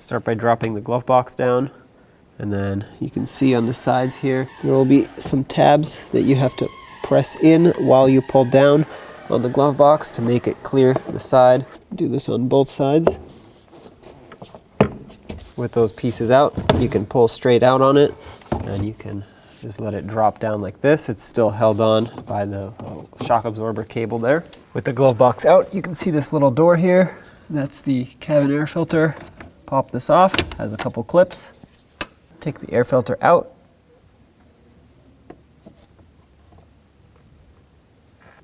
Start by dropping the glove box down, and then you can see on the sides here, there will be some tabs that you have to press in while you pull down on the glove box to make it clear the side. Do this on both sides. With those pieces out, you can pull straight out on it, and you can just let it drop down like this. It's still held on by the shock absorber cable there. With the glove box out, you can see this little door here. That's the cabin air filter. Pop this off, has a couple clips. Take the air filter out.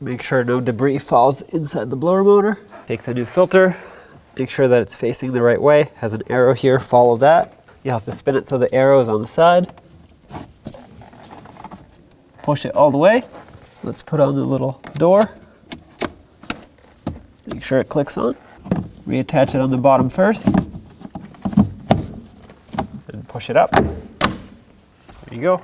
Make sure no debris falls inside the blower motor. Take the new filter, make sure that it's facing the right way. Has an arrow here, follow that. You'll have to spin it so the arrow is on the side. Push it all the way. Let's put on the little door. Make sure it clicks on. Reattach it on the bottom first. And push it up. There you go.